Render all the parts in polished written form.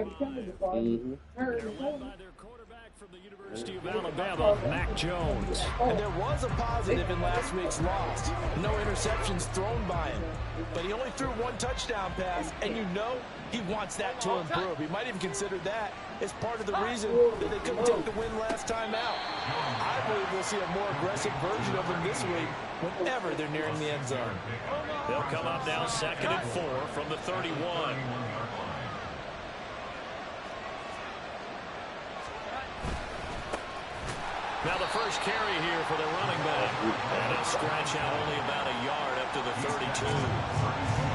Mm-hmm. From the University of Alabama, Mac Jones. And there was a positive in last week's loss. No interceptions thrown by him. But he only threw one touchdown pass, and you know he wants that to improve. He might even consider that as part of the reason that they couldn't take the win last time out. I believe we'll see a more aggressive version of him this week whenever they're nearing the end zone. They'll come up now 2nd and 4 from the 31. Now the first carry here for the running back. And he'll scratch out only about a yard up to the 32.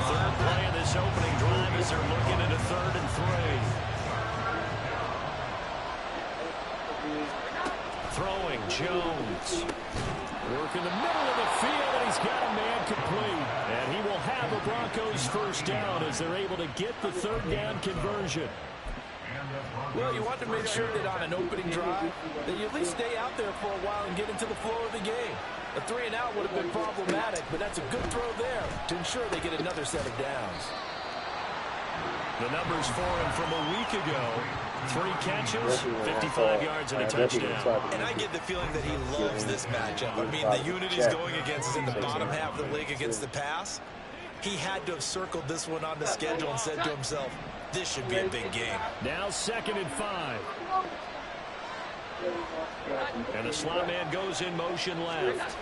Third play of this opening drive as they're looking at a 3rd and 3. Throwing, Jones. Working the middle of the field, and he's got a man complete. And he will have the Broncos first down as they're able to get the 3rd down conversion. Well, you want to make sure that on an opening drive that you at least stay out there for a while and get into the flow of the game. A 3 and out would have been problematic, but that's a good throw there to ensure they get another set of downs. The numbers for him from a week ago: 3 catches, 55 yards, and a touchdown. And I get the feeling that he loves this matchup. I mean, the unit he's going against is in the bottom half of the league against the pass. He had to have circled this one on the schedule and said to himself, this should be a big game. Now 2nd and 5. And the slot man goes in motion left.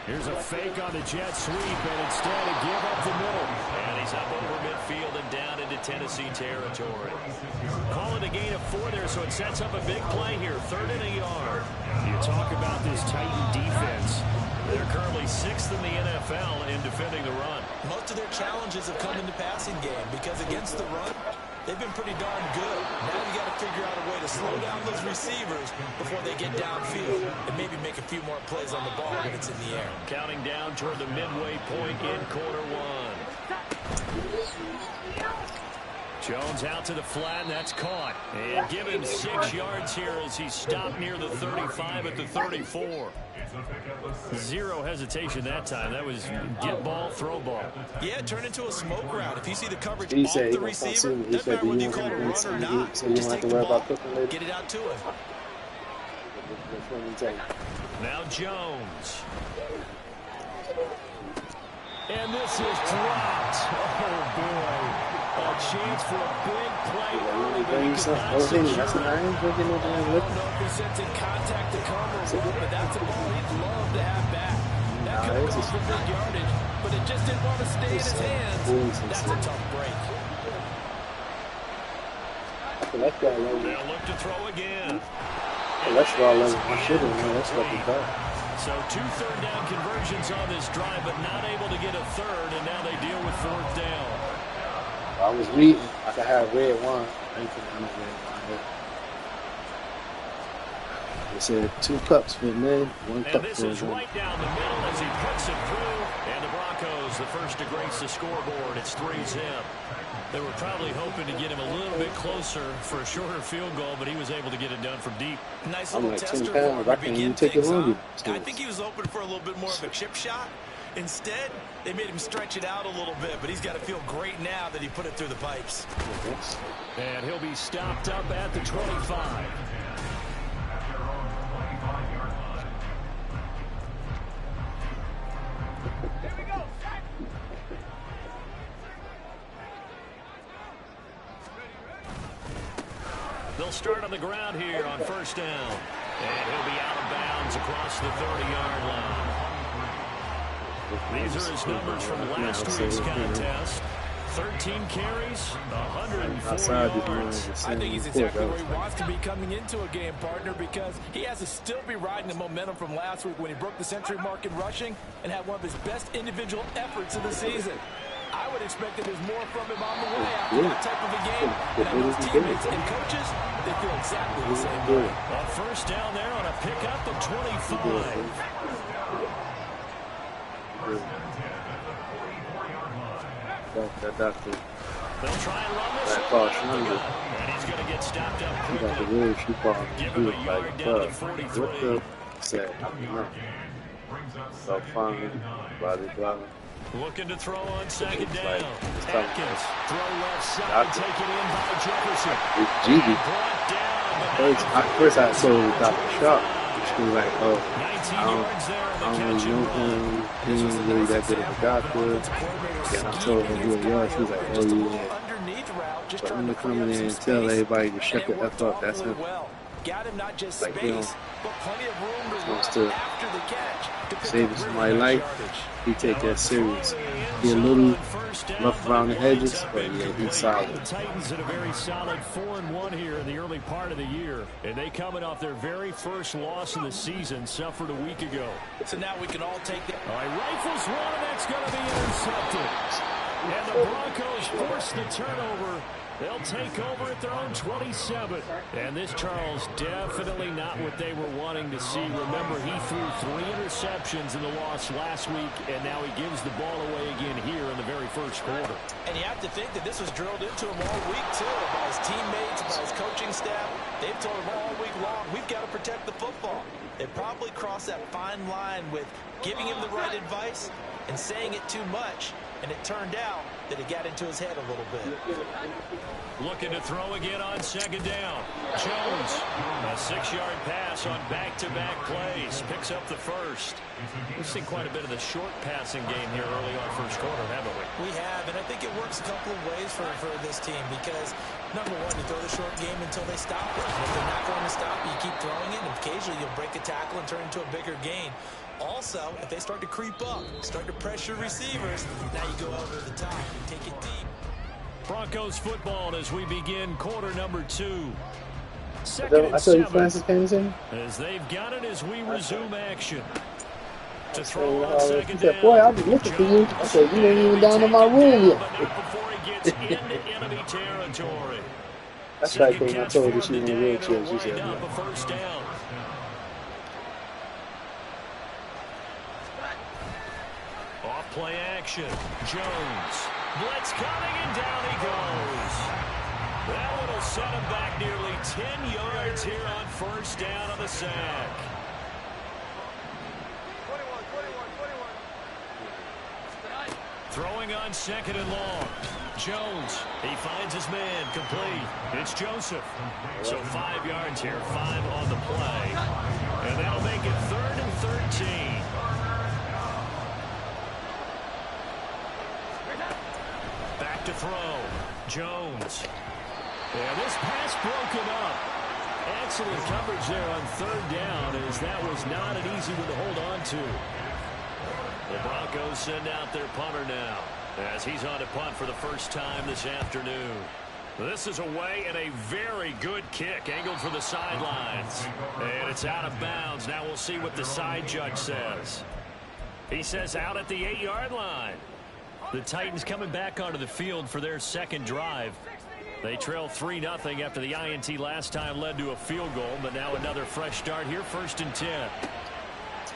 Here's a fake on the jet sweep, and instead a give up the middle. And he's up over midfield and down into Tennessee territory. Call it a gain of 4 there, so it sets up a big play here. 3rd and a yard. You talk about this Titan defense. They're currently 6th in the NFL in defending the run. Most of their challenges have come in the passing game because against the run, they've been pretty darn good. Now you got to figure out a way to slow down those receivers before they get downfield and maybe make a few more plays on the ball when it's in the air. Counting down toward the midway point in quarter 1. Jones out to the flat, and that's caught. And give him 6 yards here as he's stopped near the 35 at the 34. Zero hesitation that time. That was get ball, throw ball. Yeah, it turned into a smoke route. If you see the coverage off the receiver, doesn't matter whether you call it a run or not. Just take the ball, get it out to him. Now Jones. And this is dropped. Oh, boy. A chance for a big play early, but he could not secure it. I don't know if he sensing contact to come or what, but that's a ball he'd love to have back. That could have gone for big yardage, but it just didn't want to stay in his hands. That's a tough break. They'll look to throw again. So 2 third down conversions on this drive, but not able to get a 3rd, and now they deal with 4th down. I was reading. I could have red wine. I ain't red wine. It said 2 cups for men, 1 cup for women. And this is right down the middle as he puts it through. And the Broncos, the first to grace the scoreboard. It's 3-zip. They were probably hoping to get him a little bit closer for a shorter field goal, but he was able to get it done from deep. Nice little tester for him to begin things off. I think he was open for a little bit more of a chip shot. Instead, they made him stretch it out a little bit, but he's got to feel great now that he put it through the pipes. And he'll be stopped up at the 25. They'll start on the ground here on 1st down. And he'll be out of bounds across the 30-yard line. These are his numbers from last week's contest. 13 carries, 104 yards. I think he's exactly where he wants to be coming into a game, partner, because he has to still be riding the momentum from last week when he broke the century mark in rushing and had one of his best individual efforts of the season. I would expect that there's more from him on the way after that type of a game. And I know his teammates and coaches, they feel exactly the same way. On 1st down there on a pickup at 25. They'll try and run this one. And he's going to get stopped up quickly. Give him a yard down to 43. So fine, blah, blah, blah. Looking to throw on second It's down. it's Atkins, throw left side, taken in by Jefferson. It's Gigi. Brought down, First I told Dr. Sharp, she was like, oh, 19 I yards there on the don't catch really and know run. him. He ain't really that good of a doctor. And I told him who he was. He was like, oh, yeah. But I'm going to come in there and tell everybody to shut the F up. That's him. Got him not just Like, you know, space, but plenty of room to wants run to after the catch to pick saving up somebody's really nice life. yardage. He take that serious. He a little rough around the edges, but yeah, he's solid. The Titans in a very solid 4-1 here in the early part of the year. And they coming off their very first loss of the season, suffered a week ago. So now we can all take that. All right, rifles one, and that's going to be intercepted. And the Broncos force the turnover. They'll take over at their own 27. And this, Charles, definitely not what they were wanting to see. Remember, he threw 3 interceptions in the loss last week, and now he gives the ball away again here in the very first quarter. And you have to think that this was drilled into him all week, too, by his teammates, by his coaching staff. They've told him all week long, we've got to protect the football. They probably crossed that fine line with giving him the right advice and saying it too much. And it turned out that it got into his head a little bit. Looking to throw again on second down. Jones, a 6-yard pass on back-to-back plays. Picks up the first. We've seen quite a bit of the short passing game here early on first quarter, haven't we? We have, and I think it works a couple of ways for this team because, number one, you throw the short game until they stop it. And if they're not going to stop you, keep throwing it, and occasionally you'll break a tackle and turn it into a bigger gain. Also, if they start to creep up, start to pressure receivers, now you go over the top and take it deep. Broncos football as we begin quarter number 2. I told you Francis came in. As they've got it as we resume action. To throw on He second said, down. boy, I've been looking for you. I said, you ain't even down in my room yet. But not before he gets into enemy territory. That's right, because I told her she was in a wheelchair. She said, A yeah. first down. Off play action. Jones. Blitz coming, and down he goes. That one will set him back nearly 10 yards here on first down on the sack. 21. Throwing on second and long. Jones, he finds his man, complete. It's Joseph. So 5 yards here, 5 on the play. And that'll make it 3rd and 13. Back to throw. Jones. And this pass broken up. Excellent coverage there on 3rd down, as that was not an easy one to hold on to. The Broncos send out their punter now, as he's on to punt for the first time this afternoon. This is away and a very good kick, angled for the sidelines. And it's out of bounds. Now we'll see what the side judge says. He says out at the 8-yard line. The Titans coming back onto the field for their second drive. They trail 3-0 after the INT last time led to a field goal, but now another fresh start here, 1st and 10.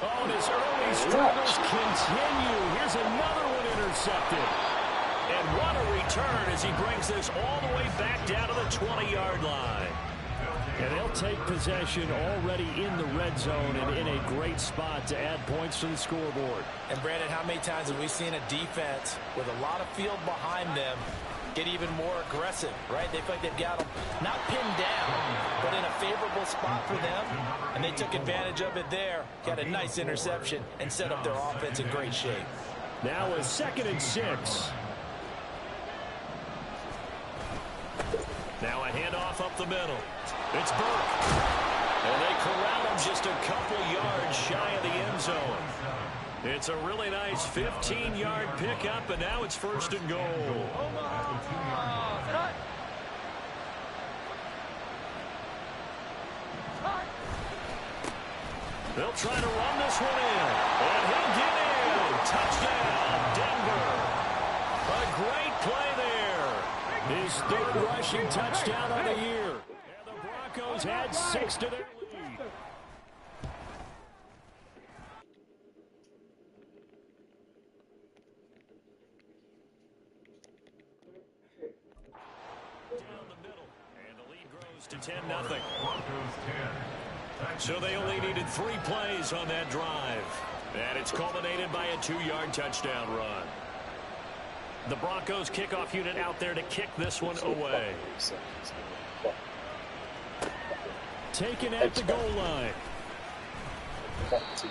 Oh, and his early struggles continue. Here's another one intercepted. And what a return as he brings this all the way back down to the 20-yard line. And they'll take possession already in the red zone and in a great spot to add points to the scoreboard. And, Brandon, how many times have we seen a defense with a lot of field behind them get even more aggressive, right? They feel like they've got them not pinned down, but in a favorable spot for them, and they took advantage of it there, got a nice interception, and set up their offense in great shape. Now a 2nd and 6. Now a handoff up the middle. It's Burke. And they corral him just a couple yards shy of the end zone. It's a really nice 15-yard pickup, and now it's 1st and goal. They'll try to run this one in. And he'll get in. Touchdown, Denver. A great play there. His 3rd rushing touchdown of the year. And the Broncos had 6 to their lead. Down the middle. And the lead grows to 10-0. So they only needed 3 plays on that drive. And it's culminated by a 2-yard touchdown run. The Broncos kickoff unit out there to kick this one away. Taken at the goal line.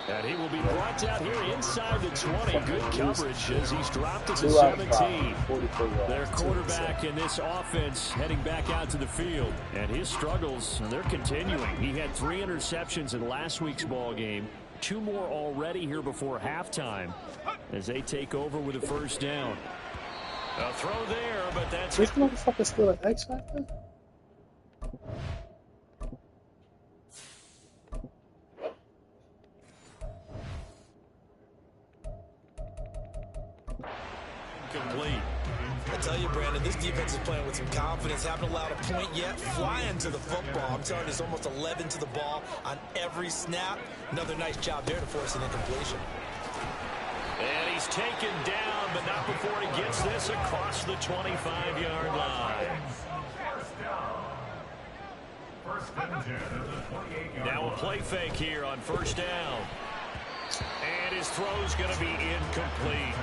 And he will be brought down here inside the 20. Good coverage as he's dropped to the 17. Their quarterback in this offense heading back out to the field. And his struggles, they're continuing. He had 3 interceptions in last week's ball game. 2 more already here before halftime as they take over with a first down. A throw there, but that's this motherfucker still an X Factor? complete. I tell you, Brandon, this defense is playing with some confidence. Haven't allowed a point yet. Flying to the football. I'm telling you, it's almost 11 to the ball on every snap. Another nice job there to force an incompletion. And he's taken down, but not before he gets this across the 25-yard line. Now a play fake here on first down. And his throw's going to be incomplete.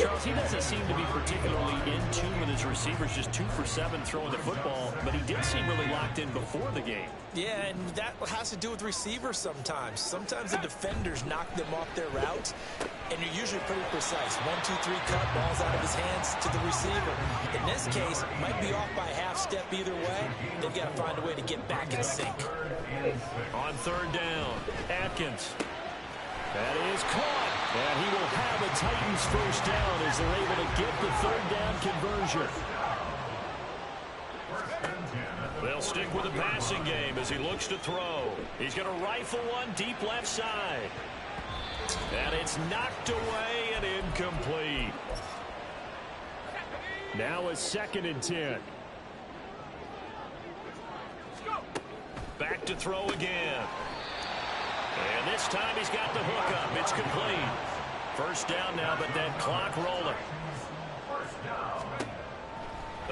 Charles, he doesn't seem to be particularly in tune with his receivers, just 2 for 7 throwing the football, but he did seem really locked in before the game. Yeah, and that has to do with receivers sometimes. Sometimes the defenders knock them off their routes, and you're usually pretty precise. 1, 2, 3 cut, balls out of his hands to the receiver. In this case, might be off by a half step either way. They've got to find a way to get back in sync. On third down, Atkins. That is caught. And he will have a Titans first down as they're able to get the third down conversion. They'll stick with the passing game as he looks to throw. He's going to rifle one deep left side. And it's knocked away and incomplete. Now a 2nd and 10. Back to throw again. And this time he's got the hook up. It's complete. First down now, but that clock rolling.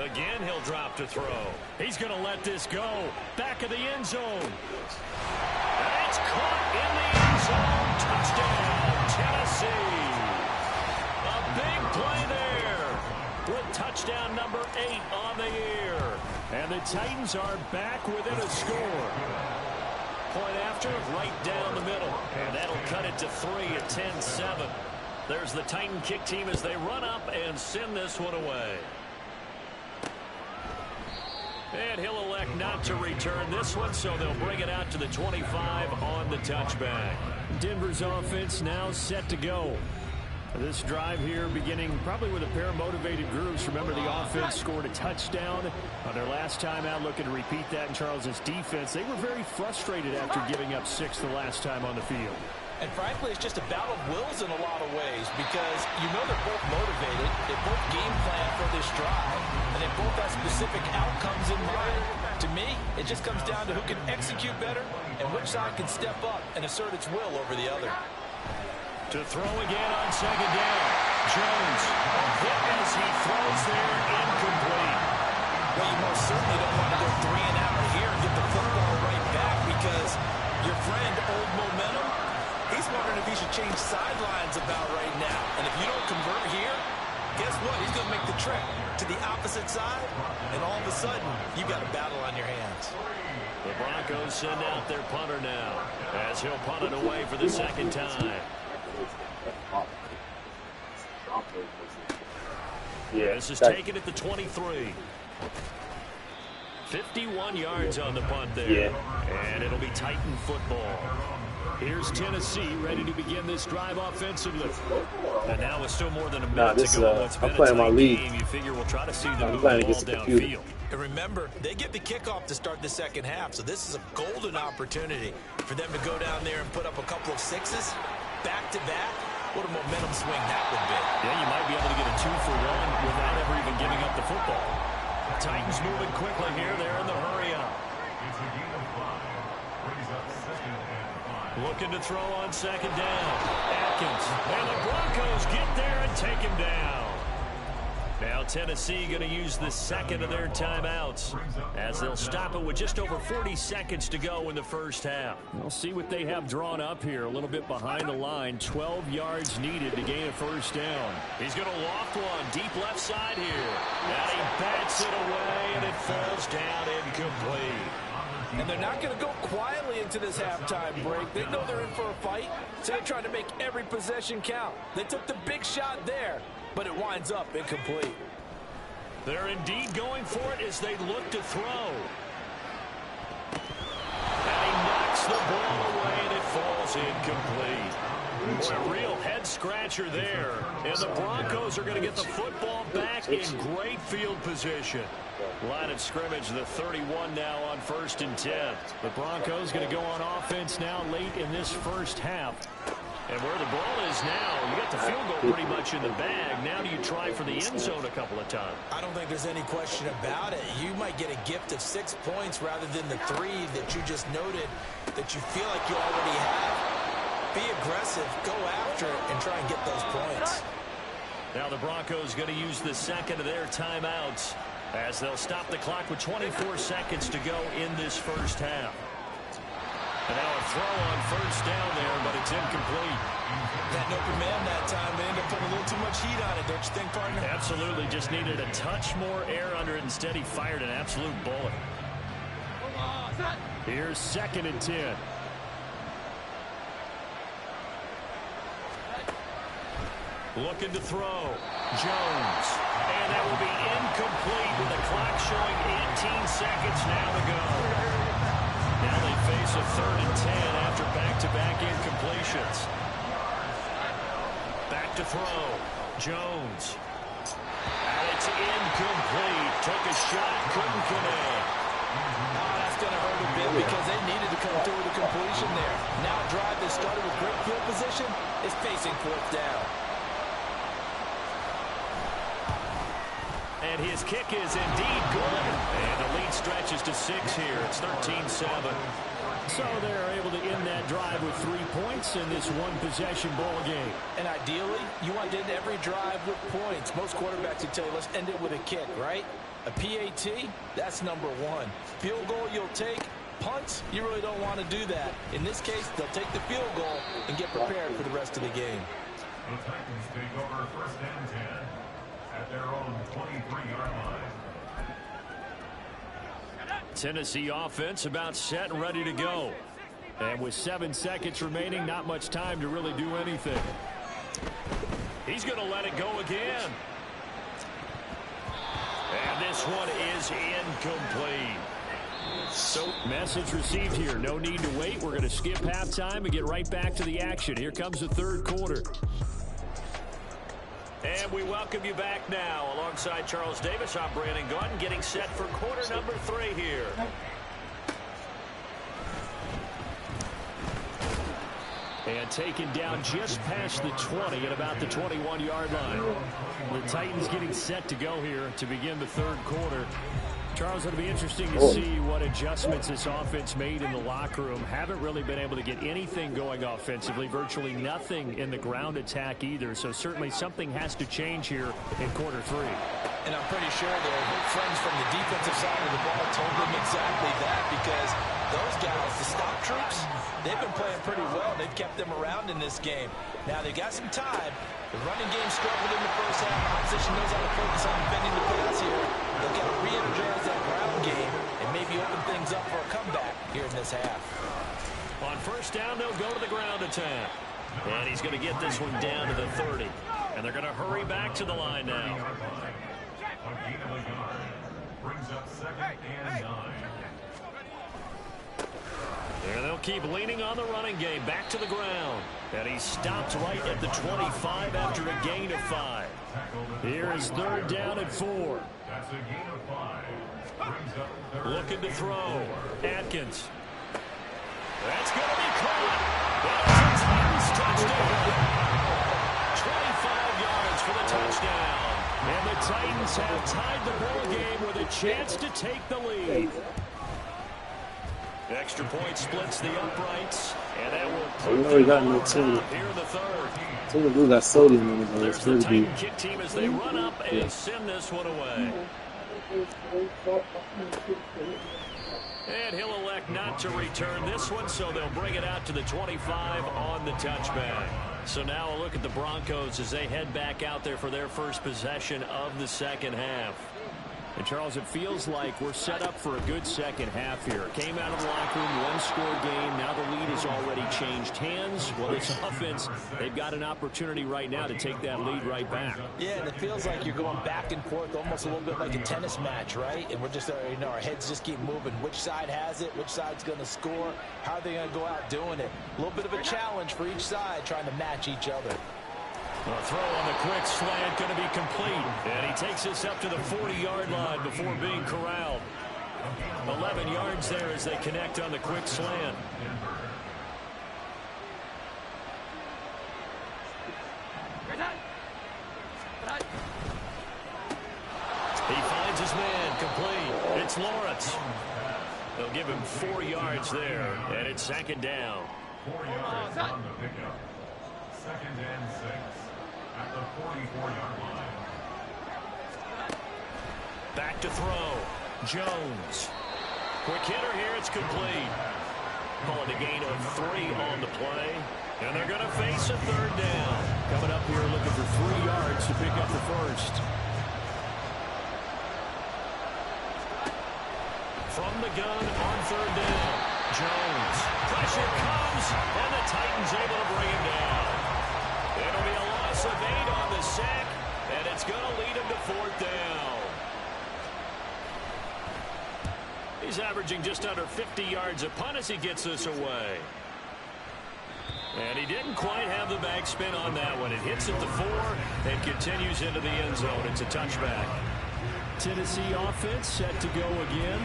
Again, he'll drop to throw. He's going to let this go. Back of the end zone. And it's caught in the end zone. Touchdown, Tennessee. A big play there with touchdown number 8 on the year. And the Titans are back within a score. Point after, right down the middle. And that'll cut it to 3 at 10-7. There's the Titan kick team as they run up and send this one away. And he'll elect not to return this one, so they'll bring it out to the 25 on the touchback. Denver's offense now set to go. This drive here beginning probably with a pair of motivated groups. Remember, the offense scored a touchdown on their last time out. Looking to repeat that in Charles's defense. They were very frustrated after giving up 6 the last time on the field. And frankly, it's just a battle of wills in a lot of ways because you know they're both motivated. They both game plan for this drive, and they both have specific outcomes in mind. To me, it just comes down to who can execute better and which side can step up and assert its will over the other. To throw again on 2nd down. Jones, a hit as he throws there, incomplete. Well, you most certainly don't want to go 3 and out here and get the football right back because your friend, Old Momentum, he's wondering if he should change sidelines about right now. And if you don't convert here, guess what? He's going to make the trip to the opposite side, and all of a sudden, you've got a battle on your hands. The Broncos send out their punter now as he'll punt it away for the 2nd time. Yeah, this is taken at the 23. 51 yards on the punt there. Yeah. And it'll be Titan football. Here's Tennessee ready to begin this drive offensively. And now with still more than a minute to go in what's been a tight game, you figure we'll try to see them move the ball downfield. And remember, they get the kickoff to start the second half, so this is a golden opportunity for them to go down there and put up a couple of 6s back-to-back. What a momentum swing that would be. Yeah, you might be able to get a 2 for 1 without ever even giving up the football. Titans moving quickly here. They're in the hurry-up. Looking to throw on 2nd down. Atkins. And the Broncos get there and take him down. Now Tennessee going to use the second of their timeouts as they'll stop it with just over 40 seconds to go in the first half. We'll see what they have drawn up here. A little bit behind the line. 12 yards needed to gain a first down. He's going to loft one deep left side here. And he bats it away, and it falls down incomplete. And they're not going to go quietly into this halftime break. They know they're in for a fight, so they're trying to make every possession count. They took the big shot there, but it winds up incomplete. They're indeed going for it as they look to throw. And he knocks the ball away, and it falls incomplete. Boy, a real head-scratcher there. And the Broncos are going to get the football back in great field position. Line of scrimmage, the 31 now on 1st and 10. The Broncos going to go on offense now late in this first half. And where the ball is now, you got the field goal pretty much in the bag. Now do you try for the end zone a couple of times? I don't think there's any question about it. You might get a gift of 6 points rather than the 3 that you just noted that you feel like you already have. Be aggressive, go after it, and try and get those points. Now the Broncos going to use the second of their timeouts as they'll stop the clock with 24 seconds to go in this first half. And now a throw on first down there, but it's incomplete. That open man that time, they end up putting a little too much heat on it, don't you think, partner? Absolutely, just needed a touch more air under it. Instead, he fired an absolute bullet. Here's 2nd and 10. Looking to throw. Jones. And that will be incomplete with the clock showing 18 seconds now to go. Now they face a 3rd and 10 after back-to-back incompletions. Back to throw. Jones. And it's incomplete. Took a shot, couldn't connect. Oh, that's going to hurt a bit because they needed to come through with a completion there. Now a drive that started with great field position is facing 4th down. And his kick is indeed good. And the lead stretches to 6 here. It's 13-7. So they're able to end that drive with 3 points in this one-possession ball game. And ideally, you want to end every drive with points. Most quarterbacks would tell you, let's end it with a kick, right? A PAT, that's number 1. Field goal you'll take. Punts, you really don't want to do that. In this case, they'll take the field goal and get prepared for the rest of the game. The Titans take over 1st and 10 at their own 23-yard line. Tennessee offense about set and ready to go. And with 7 seconds remaining, not much time to really do anything. He's going to let it go again. And this one is incomplete. So, message received here. No need to wait. We're going to skip halftime and get right back to the action. Here comes the 3rd quarter. And we welcome you back now. Alongside Charles Davis, I'm Brandon Gaudin, getting set for quarter number 3 here. And taken down just past the 20 at about the 21-yard line. The Titans getting set to go here to begin the 3rd quarter. Charles, it'll be interesting to see what adjustments this offense made in the locker room. Haven't really been able to get anything going offensively, virtually nothing in the ground attack either. So certainly something has to change here in quarter 3. And I'm pretty sure their friends from the defensive side of the ball told them exactly that, because those guys, the stop troops, they've been playing pretty well. They've kept them around in this game. Now they got some time. The running game struggled in the first half. Opposition knows how to focus on defending the pass here. They've got to re-energize that ground game and maybe open things up for a comeback here in this half. On first down, they'll go to the ground attack. And he's going to get this one down to the 30. And they're going to hurry back to the line now. Brings up 2nd and 9. There they'll keep leaning on the running game. Back to the ground. And he stopped right at the 25 after a gain of 5. Here is 3rd down and 4. That's a gain of 5. Brings up 3rd. Looking to throw. Atkins. That's going to be caught. That's a Titans touchdown. 25 yards for the touchdown. And the Titans have tied the ball game with a chance to take the lead. Extra point splits the uprights. And that will We put already them got no on soda. top here in the third. Some of them got sodium in it, but There's it's the supposed to be. Titan kick team as they run up and send this one away. And he'll elect not to return this one, so they'll bring it out to the 25 on the touchback. So now a look at the Broncos as they head back out there for their first possession of the second half. And, Charles, it feels like we're set up for a good second half here. Came out of the locker room, one-score game. Now the lead has already changed hands. Well, this offense, they've got an opportunity right now to take that lead right back. Yeah, and it feels like you're going back and forth, almost a little bit like a tennis match, right? And we're just, our heads just keep moving. Which side has it? Which side's going to score? How are they going to go out doing it? A little bit of a challenge for each side, trying to match each other. A throw on the quick slant going to be complete. And he takes this up to the 40-yard line before being corralled. 11 yards there as they connect on the quick slant. He finds his man complete. It's Lawrence. They'll give him 4 yards there, and it's second down. 4 yards on the pickup. Second and 6 at the 44-yard line. Back to throw. Jones. Quick hitter here. It's complete. Calling a gain of 3 on the play. And they're going to face a third down. Coming up here looking for 3 yards to pick up the first. From the gun on third down. Jones. Pressure comes, and the Titans able to bring him down. It'll be a loss of 8 on the sack, and it's going to lead him to fourth down. He's averaging just under 50 yards a punt as he gets this away. And he didn't quite have the back spin on that one. It hits at the 4 and continues into the end zone. It's a touchback. Tennessee offense set to go again.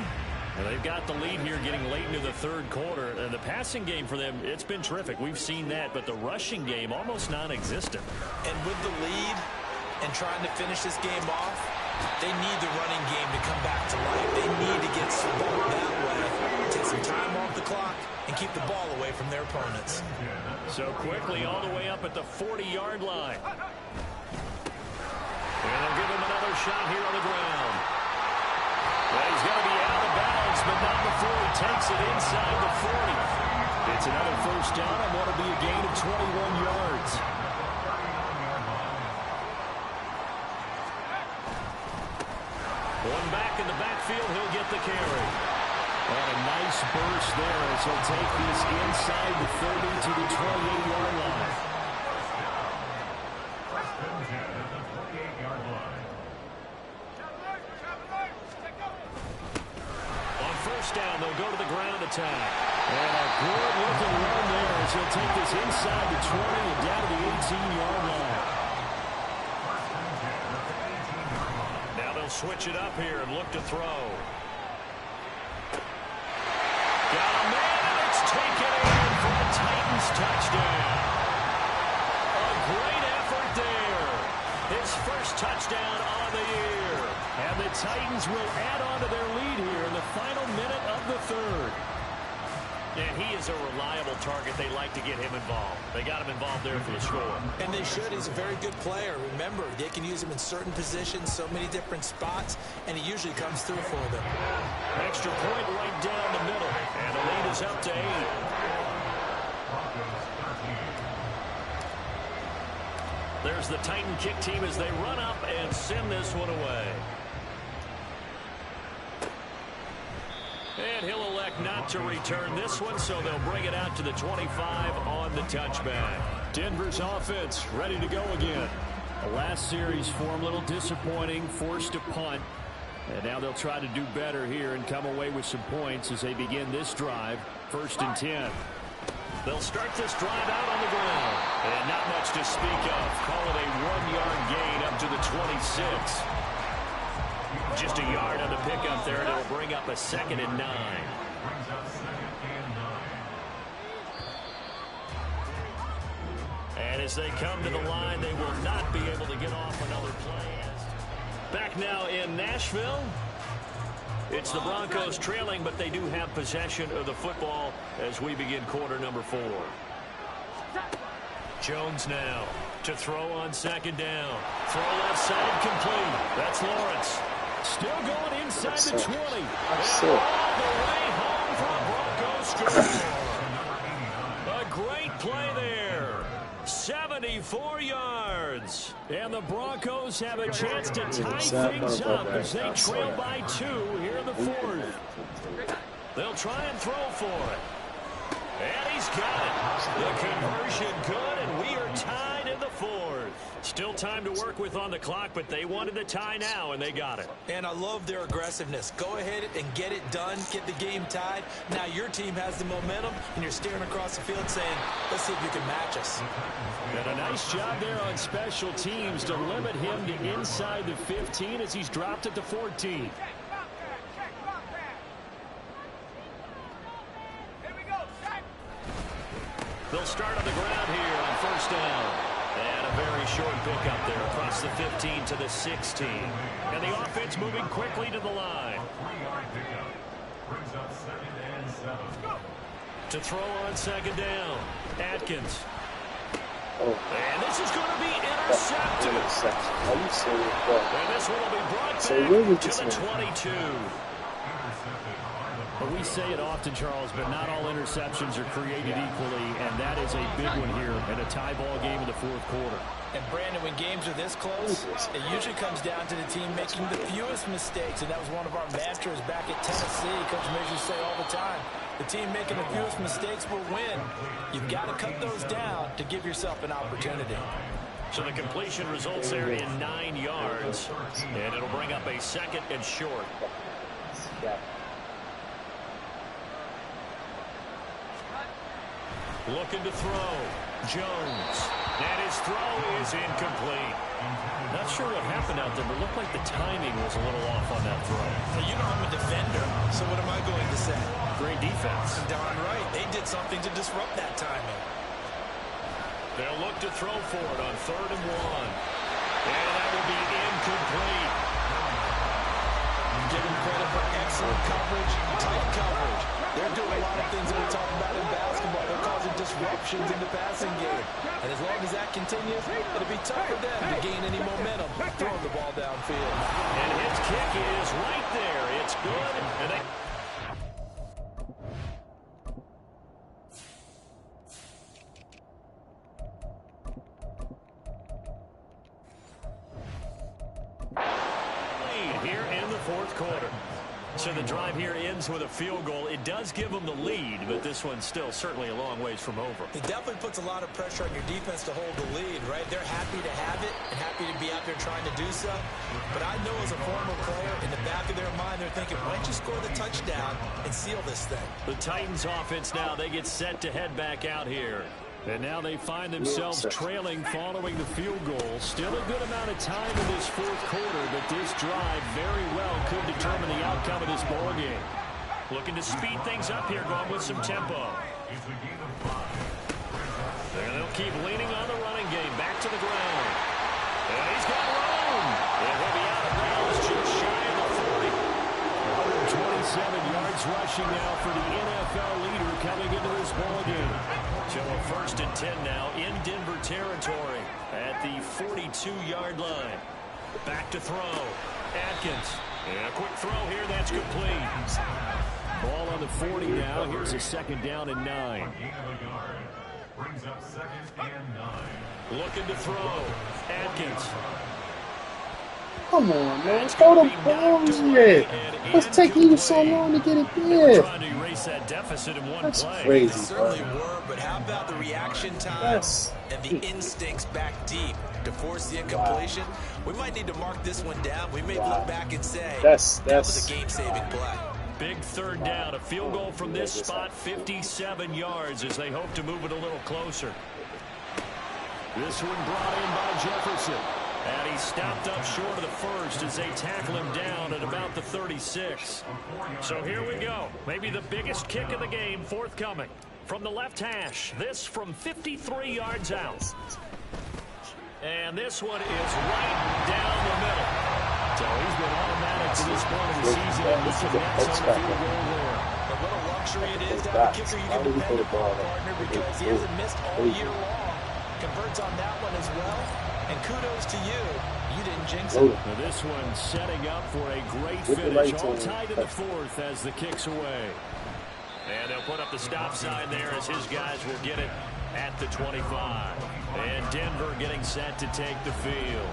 And they've got the lead here getting late into the third quarter. And the passing game for them, it's been terrific. We've seen that, but the rushing game almost non-existent. And with the lead and trying to finish this game off, they need the running game to come back to life. They need to get some ball that way, take some time off the clock, and keep the ball away from their opponents. So quickly all the way up at the 40-yard line. And they'll give him another shot here on the ground. Well, he's going to be out of bounds, but not before he takes it inside the 40. It's another first down and what will be a gain of 21 yards. One back in the backfield, he'll get the carry. And a nice burst there as he'll take this inside the 30 to the 28-yard line. On first down, they'll go to the ground attack. And a good-looking run there as he'll take this inside the 20 and down to the 18-yard line. Now they'll switch it up here and look to throw. Got a man, and it's taken in for a Titans touchdown. A great effort there. His first touchdown on the year. And the Titans will add on to their lead here in the final minute of the third. And he is a reliable target. They like to get him involved. They got him involved there for the score. And they should. He's a very good player. Remember, they can use him in certain positions, so many different spots, and he usually comes through for them. Extra point right down the middle. And the lead is up to 8. There's the Titan kick team as they run up and send this one away. And he'll elect not to return this one, so they'll bring it out to the 25 on the touchback. Denver's offense ready to go again. The last series for them, a little disappointing, forced a punt. And now they'll try to do better here and come away with some points as they begin this drive. 1st and 10. They'll start this drive out on the ground. And not much to speak of. Call it a 1-yard gain up to the 26. Just a yard on the pickup there, and it'll bring up a 2nd and 9. And as they come to the line, they will not be able to get off another play. Back now in Nashville. It's the Broncos trailing, but they do have possession of the football as we begin quarter number 4. Jones now to throw on second down. Throw left side complete. That's Lawrence. Still going inside the 20. And all the way home for a Broncos score. A great play there. 74 yards. And the Broncos have a chance to tie things up as they trail by 2 here in the 4th. They'll try and throw for it. And he's got it. The conversion good, and we are tied in the 4th. Still time to work with on the clock, but they wanted the tie now, and they got it. And I love their aggressiveness. Go ahead and get it done, get the game tied. Now your team has the momentum, and you're staring across the field saying, let's see if you can match us. And a nice job there on special teams to limit him to inside the 15 as he's dropped it to 14. They'll start on the ground here on first down. And a very short pickup there across the 15 to the 16. And the offense moving quickly to the line. 3-yard pickup. Brings up 2nd and 7. To throw on second down. Atkins. And this is going to be intercepted. Are you serious, bro? And this one will be brought back to the 22. But we say it often, Charles, but not all interceptions are created equally, and that is a big one here in a tie ball game in the 4th quarter. And Brandon, when games are this close, it usually comes down to the team making the fewest mistakes, and that was one of our mantras back at Tennessee. Coach Majors say all the time, the team making the fewest mistakes will win. You've got to cut those down to give yourself an opportunity. So the completion results there in 9 yards, and it'll bring up a 2nd and short. Looking to throw. Jones. And his throw is incomplete. Not sure what happened out there, but it looked like the timing was a little off on that throw. Now, you know I'm a defender, so what am I going to say? Great defense. Darn right. They did something to disrupt that timing. They'll look to throw for it on 3rd and 1. And that will be incomplete. Give them credit for excellent coverage, tight coverage. They're doing a lot of things that we talk about in basketball. They're causing disruptions in the passing game. And as long as that continues, it'll be tough for them to gain any momentum throwing the ball downfield. And his kick is right there. It's good. And they... here in the 4th quarter. So the drive here ends with a field goal. It does give them the lead, but this one's still certainly a long ways from over. It definitely puts a lot of pressure on your defense to hold the lead, right? They're happy to have it and happy to be out there trying to do so. But I know as a former player, in the back of their mind, they're thinking, why don't you score the touchdown and seal this thing? The Titans offense now, they get set to head back out here. And now they find themselves trailing following the field goal. Still a good amount of time in this 4th quarter, but this drive very well could determine the outcome of this ball game. Looking to speed things up here, going with some tempo. There they'll keep leaning on the running game. Back to the ground. And he's got room. And he'll be out of bounds just shy of the 40. 127 yards rushing now for the NFL leader coming into this ball game. So a 1st and 10 now in Denver territory at the 42-yard line. Back to throw. Atkins. And a quick throw here. That's complete. Ball on the 40 now. Here's a 2nd down and 9. Brings up 2nd and 9. Looking to throw. Atkins. Come on, man. Throw the balls yet. What's taking you so long to get it there? Trying to erase that deficit in one That's play. crazy, They certainly were, but how about the reaction time and the instincts back deep to force the incompletion? We might need to mark this one down. We may look back and say that was a game-saving play. Big 3rd down. A field goal from this spot, 57 yards as they hope to move it a little closer. This one brought in by Jefferson. And he stopped up short of the 1st as they tackle him down at about the 36. So here we go. Maybe the biggest kick of the game forthcoming. From the left hash, this from 53 yards out. And this one is right down the middle. So he's been automatic to this point of the season, and he connects on the field goal there. A little luxury it is to have a kicker you can depend upon, partner, because he hasn't missed all year long. Converts on that one as well, and kudos to you. You didn't jinx it. Now this one setting up for a great finish, all tied in the fourth as the kick's away. And they'll put up the stop sign there as his guys will get it at the 25. And Denver getting set to take the field.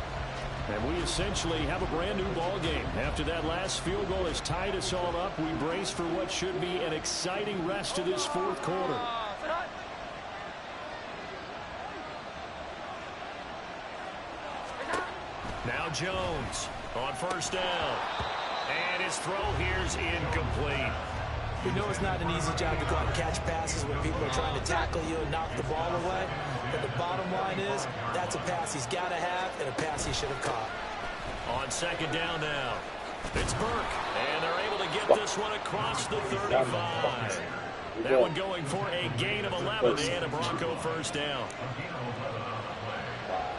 And we essentially have a brand new ball game. After that last field goal has tied us all up, we brace for what should be an exciting rest of this fourth quarter. Now Jones on first down. And his throw here's incomplete. We know it's not an easy job to go out and catch passes when people are trying to tackle you and knock the ball away. But the bottom line is, that's a pass he's got to have and a pass he should have caught. On second down now, it's Burke. And they're able to get this one across the 35. That one going for a gain of 11 and a Bronco first down. Here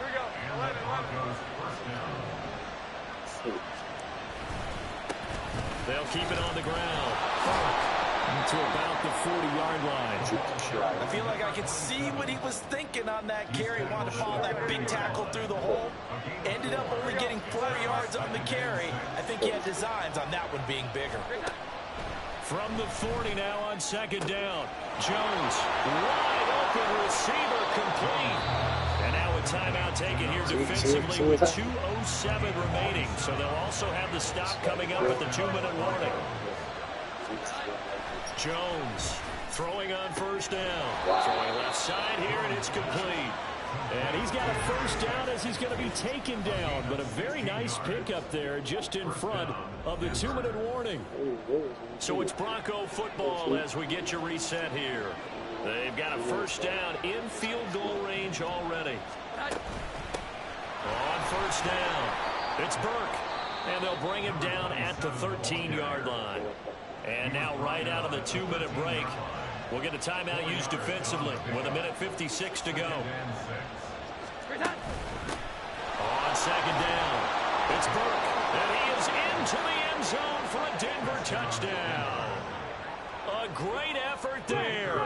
we go. 11. They'll keep it on the ground. To about the 40-yard line. I feel like I could see what he was thinking on that carry. Wanted to follow that big tackle through the hole. Ended up only getting 4 yards on the carry. I think he had designs on that one being bigger. From the 40 now on second down. Jones, wide open receiver, complete. And now a timeout taken here defensively with 2:07 remaining. So they'll also have the stop coming up at the 2-minute warning. Jones throwing on first down. Throwing left side here, and it's complete. And he's got a first down as he's going to be taken down. But a very nice pickup there just in front of the 2-minute warning. So it's Bronco football as we get you reset here. They've got a first down in field goal range already. On first down, it's Burke. And they'll bring him down at the 13-yard line. And now right out of the 2-minute break, we'll get a timeout used defensively with 1:56 to go. On second down, it's Burke. And he is into the end zone for a Denver touchdown. A great effort there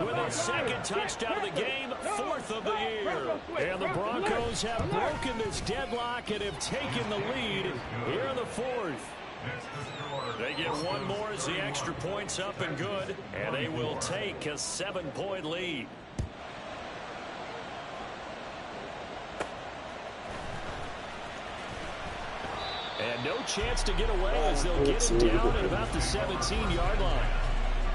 with a second touchdown of the game, 4th of the year. And the Broncos have broken this deadlock and have taken the lead here in the 4th. They get one more as the extra point's up and good, and they will take a 7-point lead. And no chance to get away as they'll get him down at about the 17-yard line.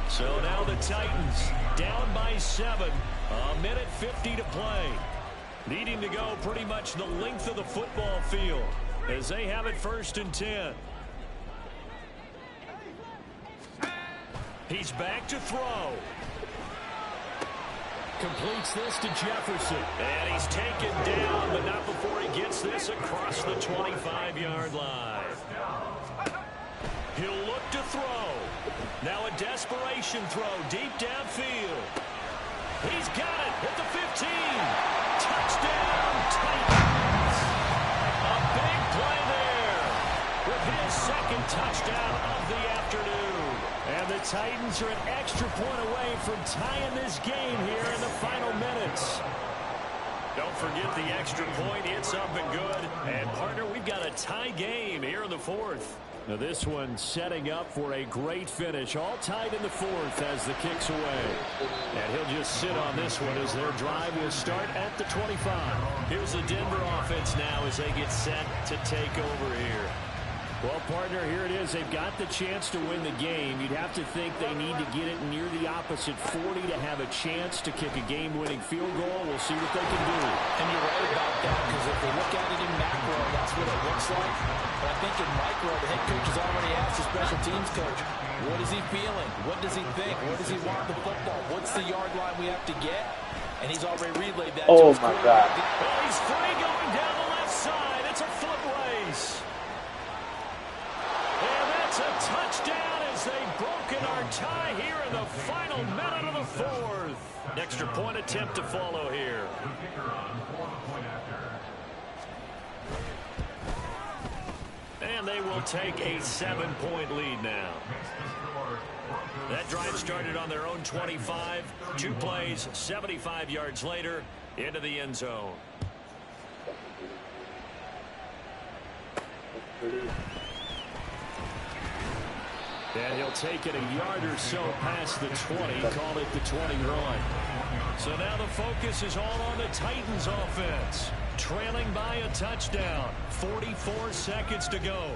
So now the Titans down by 7, 1:50 to play. Needing to go pretty much the length of the football field as they have it 1st and 10. He's back to throw. Completes this to Jefferson. And he's taken down, but not before he gets this across the 25-yard line. He'll look to throw. Now a desperation throw deep downfield. He's got it at the 15. Touchdown, Titans. A big play there with his second touchdown of the afternoon. And the Titans are an extra point away from tying this game here in the final minutes. Don't forget the extra point. It's up and good. And, partner, we've got a tie game here in the 4th. Now this one setting up for a great finish. All tied in the 4th as the kick's away. And he'll just sit on this one as their drive will start at the 25. Here's the Denver offense now as they get set to take over here. Well, partner, here it is. They've got the chance to win the game. You'd have to think they need to get it near the opposite 40 to have a chance to kick a game-winning field goal. We'll see what they can do. And you're right about that, because if they look at it in macro, that's what it looks like. But I think in micro, the head coach has already asked the special teams coach, what is he feeling? What does he think? Where does he want the football? What's the yard line we have to get? And he's already relayed that to his quarterback. Oh, he's free going down the left side. It's a foot race. It's a touchdown as they've broken our tie here in the final minute of the 4th. Extra point attempt to follow here. And they will take a 7-point lead now. That drive started on their own 25. 2 plays, 75 yards later, into the end zone. And he'll take it a yard or so past the 20, call it the 21. So now the focus is all on the Titans offense. Trailing by a touchdown. 44 seconds to go.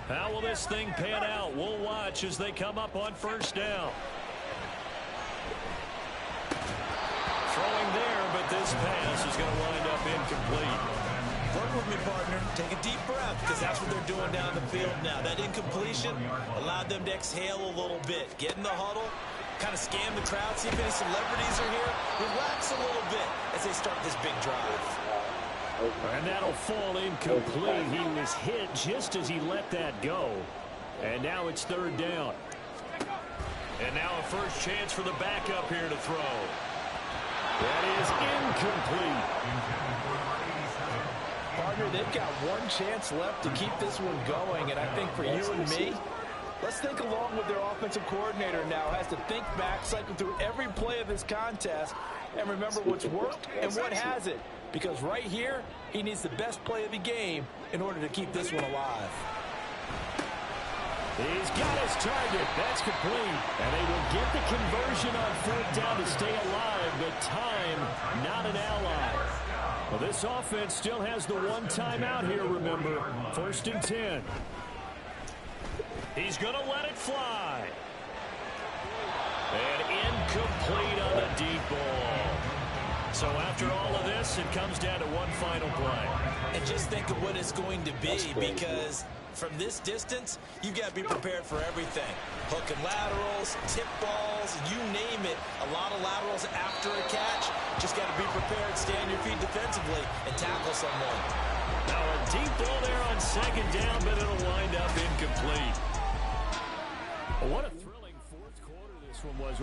How will this thing pan out? We'll watch as they come up on first down. Throwing there, but this pass is going to wind up incomplete. Work with me, partner. Take a deep breath, because that's what they're doing down the field now. That incompletion allowed them to exhale a little bit. Get in the huddle, kind of scan the crowd, see if any celebrities are here. Relax a little bit as they start this big drive. And that'll fall incomplete. He was hit just as he let that go. And now it's third down. And now a first chance for the backup here to throw. That is incomplete. Partner, they've got one chance left to keep this one going, and I think for you and me, let's think along with their offensive coordinator now. Has to think back, cycle through every play of this contest, and remember what's worked and what hasn't. Because right here, he needs the best play of the game in order to keep this one alive. He's got his target. That's complete. And they will get the conversion on fourth down to stay alive, but time not an ally. Well, this offense still has the one timeout here, remember. 1st and 10. He's going to let it fly. And incomplete on the deep ball. So after all of this, it comes down to one final play. And just think of what it's going to be, because from this distance, you've got to be prepared for everything. Hook and laterals, tip balls, you name it. A lot of laterals after a catch. Just got to be prepared, stay on your feet defensively, and tackle someone. Now a deep ball there on second down, but it'll wind up incomplete. What a thrilling fourth quarter this one was.